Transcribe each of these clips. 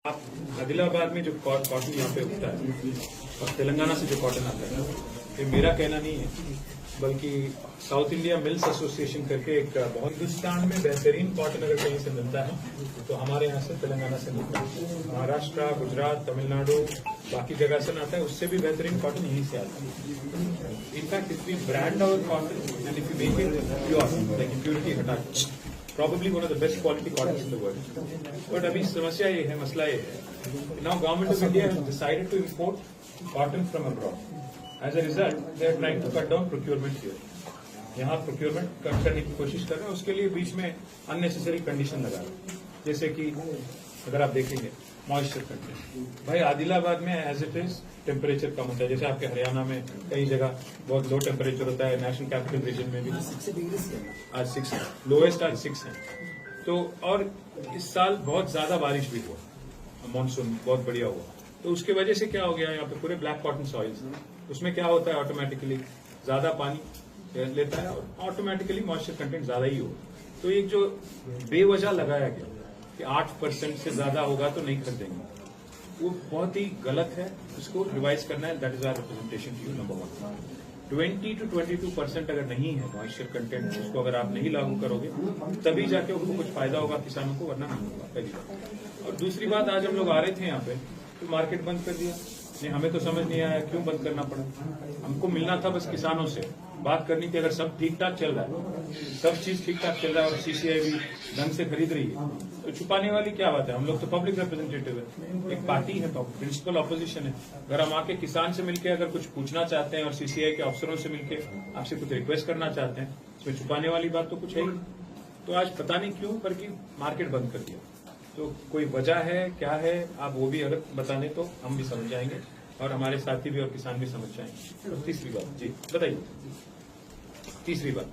आप आदिलाबाद में जो कॉटन यहाँ पे उगता है और तेलंगाना से जो कॉटन आता है, ये मेरा कहना नहीं है, बल्कि साउथ इंडिया मिल्स एसोसिएशन करके एक बहुत हिंदुस्तान में बेहतरीन कॉटन अगर कहीं से मिलता है तो हमारे यहाँ से तेलंगाना से मिलता है। महाराष्ट्र, गुजरात, तमिलनाडु, बाकी जगह से ना आता है, उससे भी बेहतरीन कॉटन यहीं से आता है। In fact if we brand our cotton and if you make it pure, like impurity हटा, probably one of the best quality cottons in the world. But अभी समस्या ये है, मसला ये है, now government of India has decided to import cotton from abroad. As a result, they are trying to cut down procurement here. यहाँ procurement cut करने की कोशिश कर रहे हैं, उसके लिए बीच में अननेसेसरी कंडीशन लगा रहे हैं, जैसे कि अगर आप देखेंगे मॉइस्चर कंटेंट, भाई आदिलाबाद में एज इट इज टेम्परेचर कम होता है, जैसे आपके हरियाणा में कई जगह बहुत लो टेम्परेचर होता है, नेशनल कैपिटल रीजन में भी आज 6 है, लोएस्ट आज 6 है। तो और इस साल बहुत ज्यादा बारिश भी हुआ, मानसून बहुत बढ़िया हुआ, तो उसकी वजह से क्या हो गया, यहाँ पे पूरे ब्लैक कॉटन सॉइल्स, उसमें क्या होता है ऑटोमेटिकली ज्यादा पानी लेता है और ऑटोमेटिकली मॉइस्चर कंटेंट ज्यादा ही होगा। तो एक जो बेवजह लगाया गया कि 8% से ज्यादा होगा तो नहीं खरीदेंगे, वो बहुत ही गलत है, उसको रिवाइज करना है। That is our representation to you. Number 1, 20 to 22% अगर नहीं है मॉइस्चर कंटेंट, उसको अगर आप नहीं लागू करोगे तभी जाके उनको कुछ फायदा होगा किसानों को, वरना नहीं होगा, पहली बात। और दूसरी बात, आज हम लोग आ रहे थे यहाँ पे तो मार्केट बंद कर दिया, नहीं हमें तो समझ नहीं आया क्यों बंद करना पड़ा। हमको मिलना था बस किसानों से बात करनी थी, अगर सब ठीक ठाक चल रहा है, सब चीज ठीक ठाक चल रहा है और सीसीआई भी ढंग से खरीद रही है, तो छुपाने वाली क्या बात है। हम लोग तो पब्लिक रिप्रेजेंटेटिव है, एक पार्टी है, प्रिंसिपल ऑपोजिशन है। अगर हम आके किसान से मिलकर अगर कुछ पूछना चाहते हैं और सीसीआई के अफसरों से मिलकर आपसे कुछ रिक्वेस्ट करना चाहते हैं, इसमें छुपाने वाली बात तो कुछ है ही। तो आज पता नहीं क्यों करके मार्केट बंद कर दिया, तो कोई वजह है क्या है, आप वो भी अगर बताने तो हम भी समझ जाएंगे और हमारे साथी भी और किसान भी समझ जाएंगे। तो तीसरी बात, जी बताइए। तीसरी बात,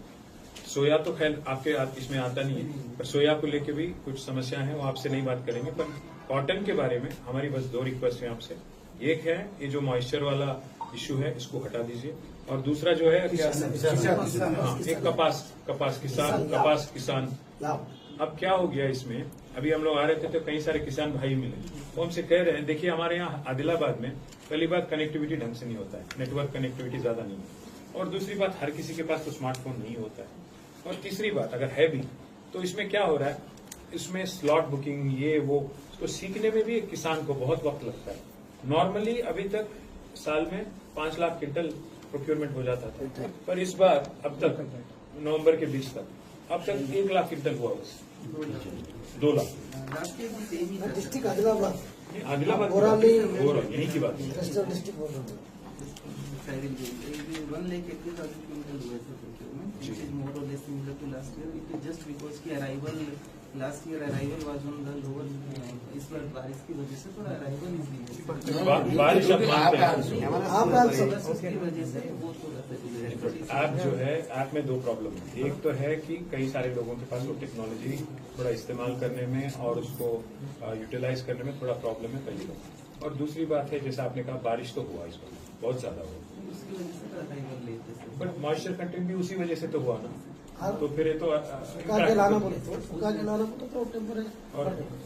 सोया तो खैर आपके इसमें आता नहीं है, पर सोया को लेके भी कुछ समस्या है, वो आपसे नहीं बात करेंगे। पर कॉटन के बारे में हमारी बस 2 रिक्वेस्ट है आपसे। एक है ये जो मॉइस्चर वाला इश्यू है, इसको हटा दीजिए, और दूसरा जो है एक कपास किसान। अब क्या हो गया इसमें, अभी हम लोग आ रहे थे तो कई सारे किसान भाई मिले, वो हमसे कह रहे हैं, देखिए हमारे यहाँ आदिलाबाद में पहली बात कनेक्टिविटी ढंग से नहीं होता है, नेटवर्क कनेक्टिविटी ज्यादा नहीं है, और दूसरी बात हर किसी के पास तो स्मार्टफोन नहीं होता है, और तीसरी बात अगर है भी तो इसमें क्या हो रहा है, इसमें स्लॉट बुकिंग ये वो, तो सीखने में भी एक किसान को बहुत वक्त लगता है। नॉर्मली अभी तक साल में 5 लाख क्विंटल प्रोक्योरमेंट हो जाता था, पर इस बार अब तक नवंबर के 20 तक अब तक 1 लाख क्विंटल हुआ, 2 लाख। डिस्ट्रिक्ट आदिलाबाद यही की बात है। डिस्ट्रिक्ट बोल रहा हूँ। One lakh 80,000 quintal हुए थे procurement, which is more or less similar to last year. It is just because की arrival last year arrival was on the lower, इस बार बारिश की वजह से थोड़ा arrival is बारिश अब मानते हैं उसकी वजह से वो थोड़ा ऐप जो है, ऐप में 2 प्रॉब्लम है। एक तो है कि कई सारे लोगों के पास वो टेक्नोलॉजी थोड़ा इस्तेमाल करने में और उसको यूटिलाइज करने में थोड़ा प्रॉब्लम है पहली बात, और दूसरी बात है जैसे आपने कहा बारिश तो हुआ इस बार बहुत ज्यादा हुआ, बट मॉइस्चर कंटेंट भी उसी वजह से तो हुआ ना, तो फिर ये तो और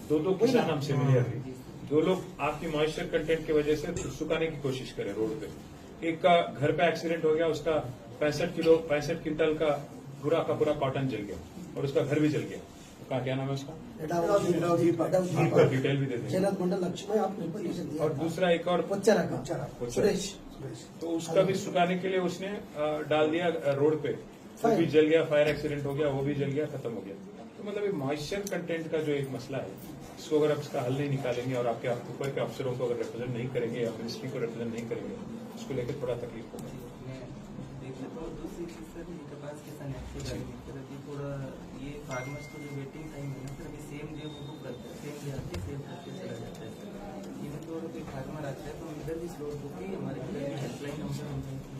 2 किसान हमसे मिले अभी, 2 लोग आपकी मॉइस्चर कंटेंट की वजह से सुखाने की कोशिश करे रोड पे। एक का घर पे एक्सीडेंट हो गया, उसका 65 क्विंटल का पूरा कॉटन जल गया और उसका घर भी जल गया। उसका क्या नाम है उसका, डिटेल भी दे देंगे। और दूसरा एक और सुरेश, तो उसका भी सुखाने के लिए उसने डाल दिया रोड पे, वो भी जल गया, फायर एक्सीडेंट हो गया, वो भी जल गया, खत्म हो गया। तो मतलब ये मॉइस्चर कंटेंट का जो एक मसला है, इसको अगर आप इसका हल नहीं निकालेंगे और आपके ऊपर के अफसरों को अगर रिप्रेजेंट नहीं करेंगे या मिनिस्ट्री को रिप्रेजेंट नहीं करेंगे, उसको लेकर थोड़ा तकलीफ होगा। थोड़ा ये फार्मर्स को जो वेटिंग टाइम है ना, फिर अभी सेम डे वो बुक करते हैं, सेम डे आते सेम करके चला जाता है। इवन तो कोई फार्मर आता है तो इधर भी स्लोट बुक ही हमारे हेल्पलाइन नंबर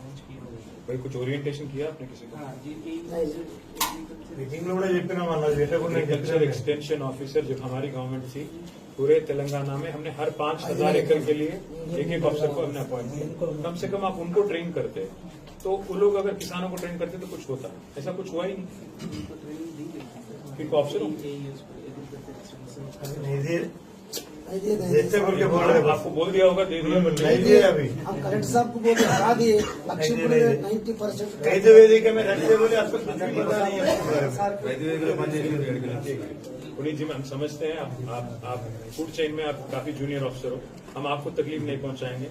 लॉन्च किया हुआ है। भाई कुछ ओरिएंटेशन किया आपने किसी को? हाँ जी, एग्रीकल्चर एक्सटेंशन ऑफिसर जो हमारी गवर्नमेंट थी पूरे तेलंगाना में, हमने हर 5,000 एकड़ के लिए एक अफसर को हमने अपॉइंट किया। कम से कम आप उनको ट्रेन करते तो वो लोग अगर किसानों को ट्रेन करते तो कुछ होता, ऐसा कुछ हुआ ही नहीं। अफसरों नहीं दिए देखते बोल के बोल रहे आपको बोल दिया होगा, दे दिया, but नहीं दिए अभी हम कलेक्टर साहब को बोले हटा दिए लक्ष्मीपुर नहीं, में नहीं। 90% वैद्य वेदिक में रखते बोले आपको कुछ भी पता नहीं है। पुनीत जी, हम समझते हैं आप फूड चेन में आप काफी जूनियर ऑफिसर हो, हम आपको तकलीफ नहीं पहुंचाएंगे।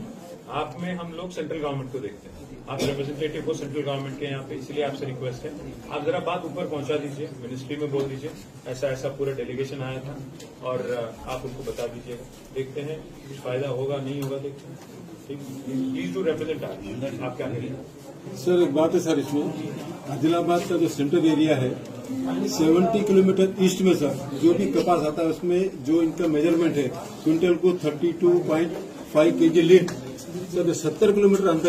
आप में हम लोग सेंट्रल गवर्नमेंट को देखते हैं, आप रिप्रेजेंटेटिव हो सेंट्रल गवर्नमेंट के यहाँ पे, इसलिए आपसे रिक्वेस्ट है आप जरा बात ऊपर पहुंचा दीजिए, मिनिस्ट्री में बोल दीजिए ऐसा ऐसा पूरा डेलीगेशन आया था और आप उनको बता दीजिएगा। देखते हैं कुछ फायदा होगा नहीं होगा, देखते हैं। ठीक, प्लीज डू रिप्रेजेंट आप क्या करेंगे। सर एक बात है सर, इसमें आदिलाबाद का जो सेंट्रल एरिया है 70 किलोमीटर ईस्ट में सर जो भी कपास आता है उसमें जो इनका मेजरमेंट है क्विंटल को 32.5 kg लीड सर 70 किलोमीटर अंतर